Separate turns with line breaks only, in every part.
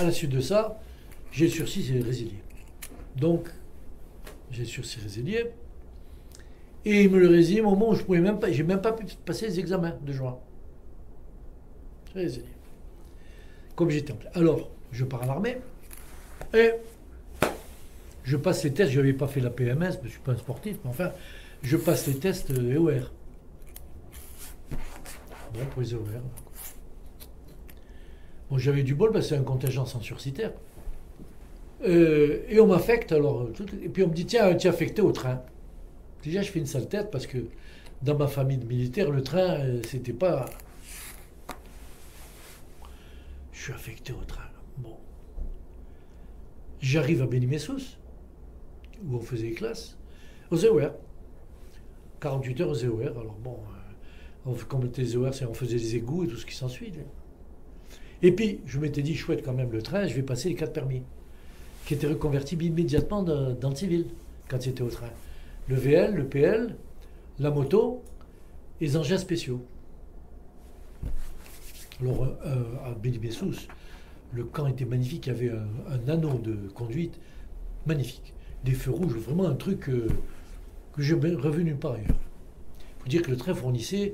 à la suite de ça, j'ai le sursis résilié. Donc, j'ai le sursis résilié. Et il me le résilie au moment où je pouvais même pas, j'ai même pas pu passer les examens de juin. J'ai résilié. Comme j'étais en plein. Alors, je pars à l'armée et je passe les tests. Je n'avais pas fait la PMS, je ne suis pas un sportif, mais enfin, je passe les tests EOR. Bon, pour les EOR. Bon, j'avais du bol parce que c'est un contingent sans sursitaire. Et on m'affecte, alors, et puis on me dit, tiens, tu es affecté au train. Déjà, je fais une sale tête parce que dans ma famille de militaires, le train, c'était pas... Je suis affecté au train. Bon. J'arrive à Beni-Messous, où on faisait les classes, aux EOR. 48 heures aux EOR. Alors bon, comme les EOR, on faisait les égouts et tout ce qui s'ensuit. Et puis, je m'étais dit, chouette quand même le train, je vais passer les 4 permis, qui étaient reconvertibles immédiatement dans le civil, quand c'était au train. Le VL, le PL, la moto et les engins spéciaux. Alors, à Beni-Messous, le camp était magnifique, il y avait un anneau de conduite magnifique. Des feux rouges, vraiment un truc que je n'ai revu nulle part ailleurs. Il faut dire que le train fournissait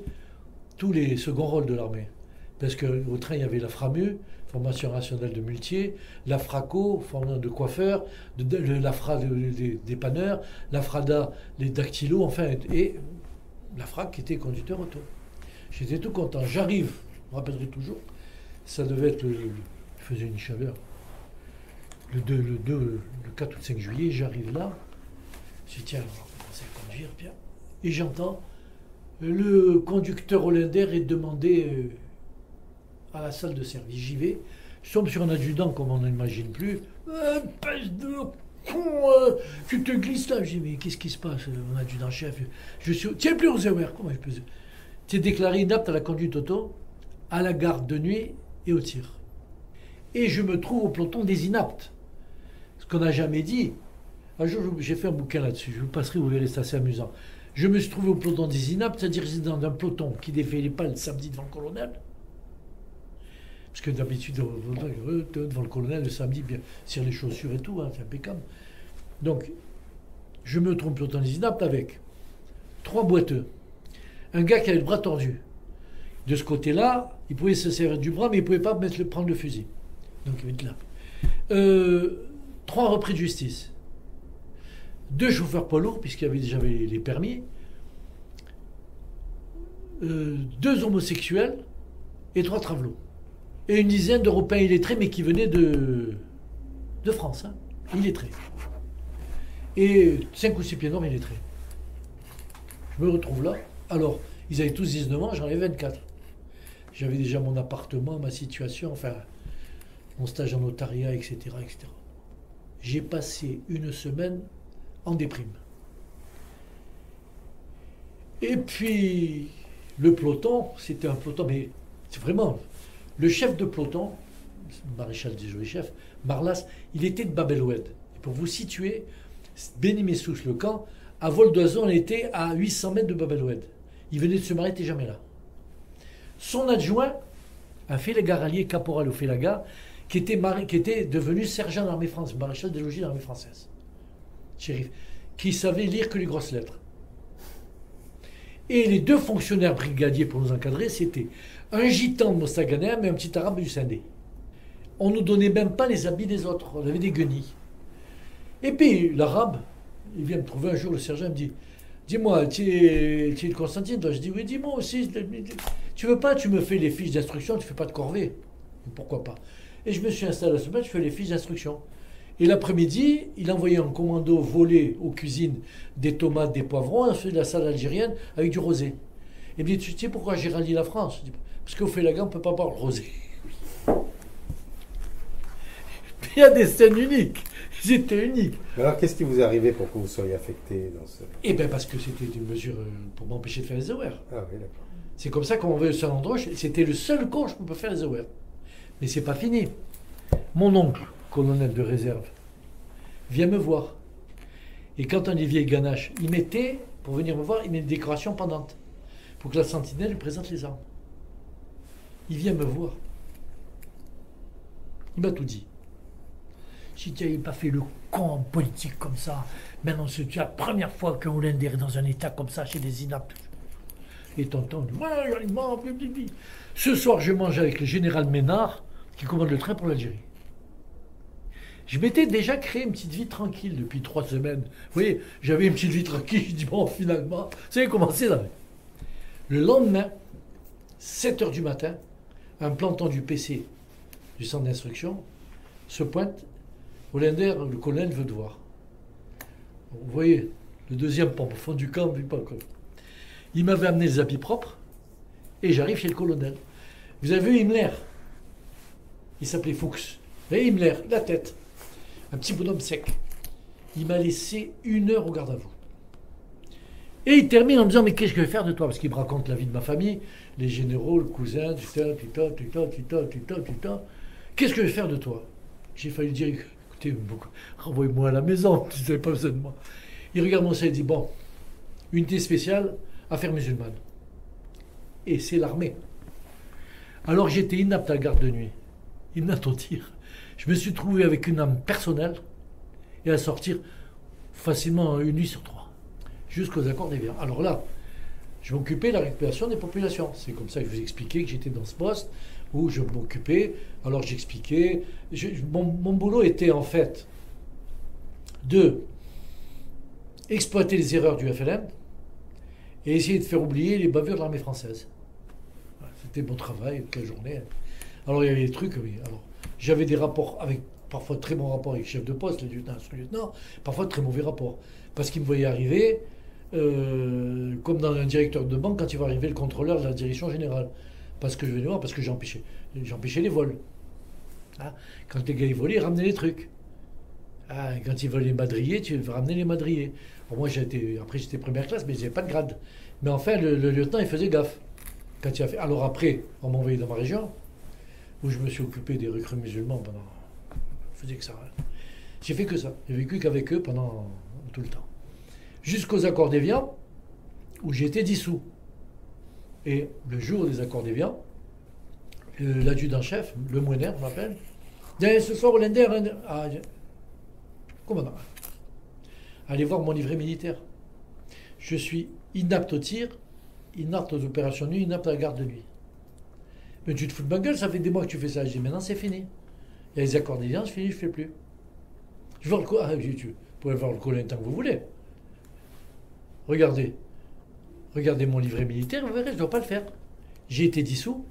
tous les seconds rôles de l'armée. Parce qu'au train, il y avait la FRAMU, Formation Nationale de Muletiers, la FRACO, formation de coiffeurs, la FRA des dépanneurs, la FRADA, les dactylos, enfin, et la FRAC qui était conducteur auto. J'étais tout content. J'arrive, je me rappellerai toujours, ça devait être il faisait une chaleur. Le 4 ou le 5 juillet, j'arrive là, je dis tiens, on va commencer à conduire, bien. Et j'entends, le conducteur hollandais est demandé à la salle de service. J'y vais, je tombe sur un adjudant comme on n'imagine plus. Peste de con, tu te glisses là. Je dis mais qu'est-ce qui se passe, mon adjudant-chef? Je suis, tiens plus aux EOR, comment je peux... Tu es déclaré inapte à la conduite auto, à la garde de nuit et au tir. Et je me trouve au peloton des inaptes. Ce qu'on n'a jamais dit. Un jour, j'ai fait un bouquin là-dessus. Je vous passerai, vous verrez, c'est assez amusant. Je me suis trouvé au peloton des inaptes, c'est-à-dire dans un peloton qui défilait pas le samedi devant le colonel. Parce que d'habitude, devant le colonel, le samedi, bien, sur les chaussures et tout, hein, c'est impeccable. Donc, je me trouve au peloton des inaptes avec 3 boiteux. Un gars qui avait le bras tordu. De ce côté-là, il pouvait se servir du bras, mais il ne pouvait pas prendre le fusil. Donc il va être là. 3 repris de justice. 2 chauffeurs poids lourds, puisqu'il y avait déjà les permis. 2 homosexuels et 3 travelots. Et une dizaine d'Européens illettrés, mais qui venaient de France, hein, illettrés. Et 5 ou 6 pieds noirs illettrés. Je me retrouve là. Alors, ils avaient tous 19 ans, j'en avais 24. J'avais déjà mon appartement, ma situation, enfin, mon stage en notariat, etc., etc. J'ai passé une semaine en déprime. Et puis, le peloton, c'était un peloton, mais c'est vraiment... Le chef de peloton, maréchal des jolies chefs, Marlas, il était de Bab el-Oued. Et pour vous situer, Beni-Messous, le camp, à vol d'oiseau, on était à 800 mètres de Bab el-Oued. Il venait de se marier, il n'était jamais là. Son adjoint, un Félaga allié, caporal au Félaga, qui était devenu sergent de l'armée française, maréchal des logis de l'armée française, shérif, qui savait lire que les grosses lettres. Et les 2 fonctionnaires brigadiers pour nous encadrer, c'était un gitan de Mostaganem et un petit arabe du Sindé. On ne nous donnait même pas les habits des autres, on avait des guenilles. Et puis l'arabe, il vient me trouver un jour, le sergent, il me dit, dis-moi, tu es de Constantine, toi? Je dis, oui, dis-moi aussi, tu veux pas, tu me fais les fiches d'instruction, tu fais pas de corvée. Pourquoi pas? Et je me suis installé à la semaine, je fais les fiches d'instruction. Et l'après-midi, il envoyait un commando voler aux cuisines des tomates, des poivrons, ensuite de la salle algérienne avec du rosé. Il me dit, tu sais pourquoi j'ai rallié la France? Je dis, parce qu'au Félaga, on ne peut pas boire le rosé. Il y a des scènes uniques. C'était unique.
Alors, qu'est-ce qui vous est arrivé pour que vous soyez affecté dans ce...
Eh bien, parce que c'était une mesure pour m'empêcher de faire les EOR.
Ah oui, d'accord.
C'est comme ça qu'on veut le seul endroit. C'était le seul cours où je peux faire les EOR. Mais c'est pas fini. Mon oncle, colonel de réserve, vient me voir. Et quand Olivier Ganache, il mettait, pour venir me voir, il met une décoration pendante. Pour que la sentinelle lui présente les armes. Il vient me voir. Il m'a tout dit. Si tu n'avais pas fait le con en politique comme ça, maintenant c'est la première fois qu'un Hollandais est dans un état comme ça chez des inaptes. Et tonton dit, ouais, j'en ai marre. Ce soir, je mange avec le général Ménard qui commande le train pour l'Algérie. Je m'étais déjà créé une petite vie tranquille depuis 3 semaines. Vous voyez, j'avais une petite vie tranquille. Je dis, bon, finalement, ça a commencé là. Le lendemain, 7 h du matin, un planton du PC, du centre d'instruction, se pointe. Hollander, le colonel veut te voir. Vous voyez, le deuxième pompe au fond du camp, il m'avait amené les habits propres et j'arrive chez le colonel. Vous avez vu Himmler? Il s'appelait Fuchs. Vous voyez Himmler, la tête. Un petit bonhomme sec. Il m'a laissé 1 heure au garde à vous. Et il termine en me disant, mais qu'est-ce que je vais faire de toi? Parce qu'il me raconte la vie de ma famille, les généraux, le cousin, tout ça. Qu'est-ce que je vais faire de toi? J'ai failli dire, écoutez, renvoyez-moi à la maison, vous n'avez pas besoin de moi. Il regarde mon sac et dit, bon, unité spéciale, affaires musulmanes. Et c'est l'armée. Alors j'étais inapte à la garde de nuit. Inapte au tir. Je me suis trouvé avec une âme personnelle et à sortir facilement 1 nuit sur 3. Jusqu'aux accords d'Évian. Alors là, je m'occupais de la récupération des populations. C'est comme ça que je vous expliquais que j'étais dans ce poste où je m'occupais. Alors j'expliquais. Mon boulot était en fait de exploiter les erreurs du FLN et essayer de faire oublier les bavures de l'armée française. C'était mon travail toute la journée. Alors il y avait des trucs, oui. Alors, j'avais des rapports avec, parfois très bons rapports avec le chef de poste, les lieutenants, sous-lieutenants, parfois très mauvais rapports. Parce qu'ils me voyaient arriver, comme dans un directeur de banque, quand il va arriver le contrôleur de la direction générale. Parce que je venais voir, parce que j'empêchais les vols. Hein, quand les gars ils volaient, ils ramenaient les trucs. Ah, quand ils veulent les madriers, tu ramenais les madriers. Bon, moi, après, j'étais première classe, mais je n'avais pas de grade. Mais enfin, le lieutenant, il faisait gaffe. Quand il a fait... Alors après, on m'a envoyé dans ma région, où je me suis occupé des recrues musulmans pendant... Je faisais que ça. Hein. J'ai fait que ça. J'ai vécu qu'avec eux pendant tout le temps. Jusqu'aux accords d'Évian, où j'ai été dissous. Et le jour des accords d'Évian, l'adjudant-chef, le Mouener, je m'appelle, dit, ce soir, Hollander... Ah, commandant, allez voir mon livret militaire. Je suis inapte au tir, inapte aux opérations de nuit, inapte à la garde de nuit. Mais tu te fous de ma gueule, ça fait des mois que tu fais ça. Je dis, maintenant c'est fini. Il y a les accords d'Évian, c'est fini, je ne fais plus. Je vois vous pouvez voir le colonel tant que vous voulez. Regardez mon livret militaire, vous verrez, je ne dois pas le faire. J'ai été dissous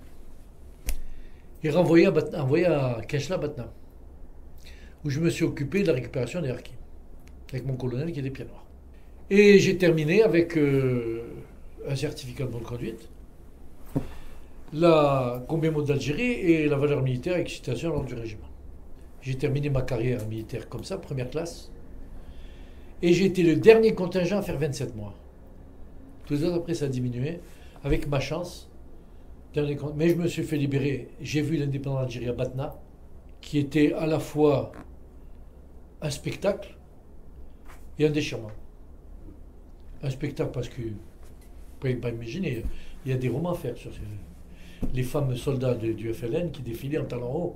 et envoyé à Keshla Batna, où je me suis occupé de la récupération des harkis, avec mon colonel qui était pied noir. Et j'ai terminé avec un certificat de bonne conduite, la combien d'Algérie et la valeur militaire avec citation à l'ordre du régiment. J'ai terminé ma carrière militaire comme ça, première classe, et j'ai été le dernier contingent à faire 27 mois. Tous les autres après ça a diminué, avec ma chance, mais je me suis fait libérer. J'ai vu l'indépendance d'Algérie à Batna, qui était à la fois un spectacle et un déchirement. Un spectacle parce que, vous ne pouvez pas imaginer, il y a des romans à faire sur les femmes soldats du FLN qui défilaient en talons hauts,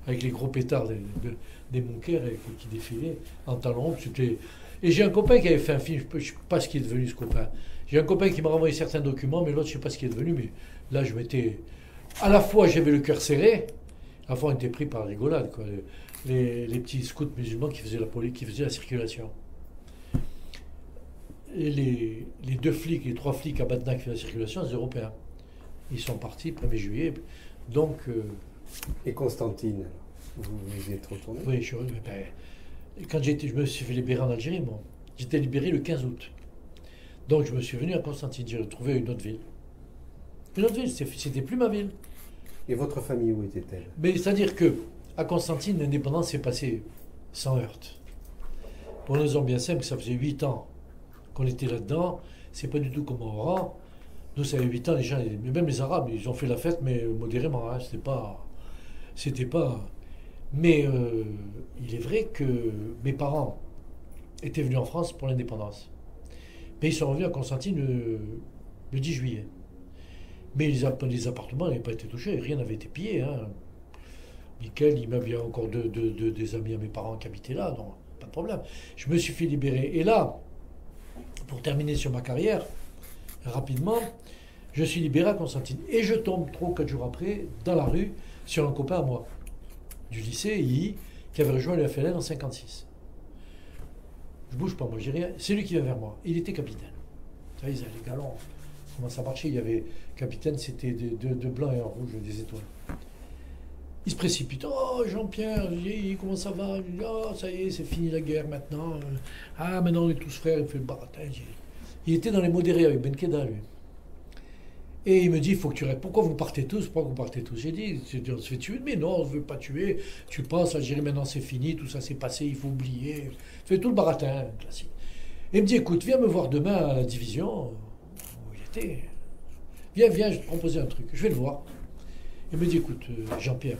avec les gros pétards des Monkers qui défilaient en talons hauts. Et j'ai un copain qui avait fait un film, je ne sais pas ce qui est devenu ce copain. J'ai un copain qui m'a renvoyé certains documents, mais l'autre, je ne sais pas ce qui est devenu, mais là, je m'étais... À la fois, j'avais le cœur serré, à la fois, on était pris par la rigolade, quoi. Les petits scouts musulmans qui faisaient qui faisaient la circulation. Et les 2 flics, les 3 flics à Batna qui faisaient la circulation, les Européens. Ils sont partis le 1er juillet. Donc...
Et Constantine, vous y êtes retourné?
Oui, quand je me suis fait libérer en Algérie, moi, j'étais libéré le 15 août. Donc je me suis venu à Constantine, j'ai retrouvé une autre ville. Une autre ville, c'était plus ma ville.
Et votre famille, où était-elle?
Mais c'est-à-dire que à Constantine, l'indépendance s'est passée sans heurte. Pour une raison bien simple, ça faisait 8 ans qu'on était là-dedans. C'est pas du tout comme au Oran. Nous, ça fait 8 ans, les gens, même les Arabes, ils ont fait la fête, mais modérément. Hein, c'était pas. Mais il est vrai que mes parents étaient venus en France pour l'indépendance. Mais ils sont revenus à Constantine le 10 juillet. Mais les appartements n'avaient pas été touchés, rien n'avait été pillé. Hein. Michael, il m'avait encore des amis à mes parents qui habitaient là, donc pas de problème. Je me suis fait libérer. Et là, pour terminer sur ma carrière, rapidement, je suis libéré à Constantine. Et je tombe 3 ou 4 jours après, dans la rue, sur un copain à moi, du lycée, II, qui avait rejoint le FLN en 56. Je bouge pas, moi, j'ai rien. C'est lui qui vient vers moi. Il était capitaine. Vous savez, les galons, comment ça marchait? Il y avait capitaine, c'était de blanc et en rouge, des étoiles. Il se précipite. Oh, Jean-Pierre, comment ça va? Oh, ça y est, c'est fini la guerre maintenant. Ah, maintenant on est tous frères. Il fait le baratin. Il était dans les modérés avec Ben Keda, lui. Et il me dit, il faut que tu restes. Pourquoi vous partez tous? Pourquoi vous partez tous? J'ai dit, on se fait tuer. Mais non, on ne veut pas tuer. Tu penses, l'Algérie, maintenant c'est fini, tout ça s'est passé, il faut oublier. Il fait tout le baratin, classique. Et il me dit, écoute, viens me voir demain à la division où il était. Viens, je vais te proposer un truc. Je vais le voir. Il me dit, écoute, Jean-Pierre,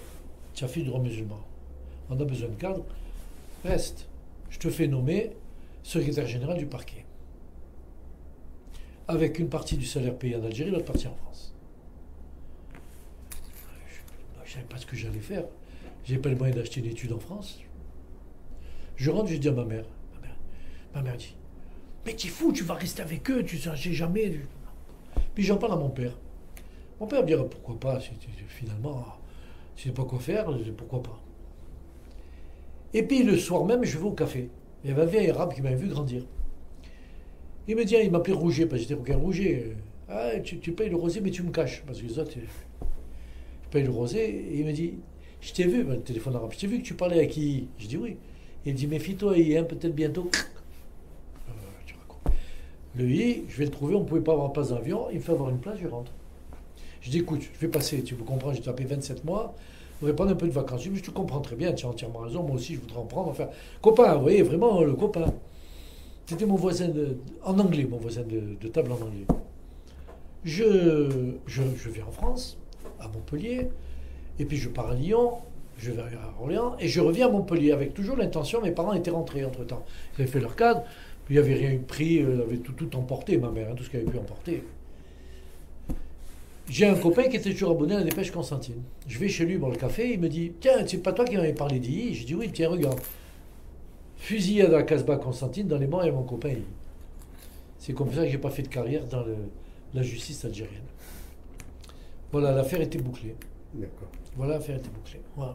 tu as fait du droit musulman. On a besoin de cadre. Reste. Je te fais nommer secrétaire général du parquet. Avec une partie du salaire payé en Algérie, l'autre partie en France. Je ne savais pas ce que j'allais faire. Je n'avais pas les moyens d'acheter une étude en France. Je rentre, je dis à ma mère. Ma mère dit, mais t'es fou, tu vas rester avec eux, tu ne sais jamais. Puis j'en parle à mon père. Mon père me dira, pourquoi pas, finalement, je ne sais pas quoi faire, pourquoi pas. Et puis le soir même, je vais au café. Il y avait un vieil arabe qui m'avait vu grandir. Il me dit, il m'appelait Rouget, parce que j'étais requin Rouget. Ah, tu payes le rosé, mais tu me caches. Parce que les autres, je paye le rosé. Et il me dit, je t'ai vu, le téléphone arabe, je t'ai vu que tu parlais avec qui? Je dis oui. Il me dit, méfie-toi, il peut-être bientôt. Tu racontes. Le I, je vais le trouver, on ne pouvait pas avoir place d'avion. Il me fait avoir une place, je rentre. Je dis, écoute, je vais passer, tu me comprends, j'ai tapé 27 mois. Je voudrais prendre un peu de vacances. Je dis, mais je te comprends très bien, tu as entièrement raison. Moi aussi, je voudrais en prendre. Enfin, copain, vous voyez, vraiment, le copain. C'était mon voisin en anglais, mon voisin de table en anglais. Je vais en France, à Montpellier, et puis je pars à Lyon, je vais à Orléans, et je reviens à Montpellier avec toujours l'intention, mes parents étaient rentrés entre-temps. Ils avaient fait leur cadre, puis il n'y avait rien pris, ils avaient tout emporté, ma mère, tout ce qu'elle avait pu emporter. J'ai un copain qui était toujours abonné à la Dépêche Constantine. Je vais chez lui boire le café, il me dit, tiens, c'est pas toi qui m'avais parlé d'II? Je dis, oui, tiens, regarde. Fusillade à la Casbah Constantine, dans les bancs, il y a mon copain. C'est comme ça que j'ai pas fait de carrière dans la justice algérienne. Voilà, l'affaire était bouclée.
D'accord.
Voilà, l'affaire était bouclée. Voilà.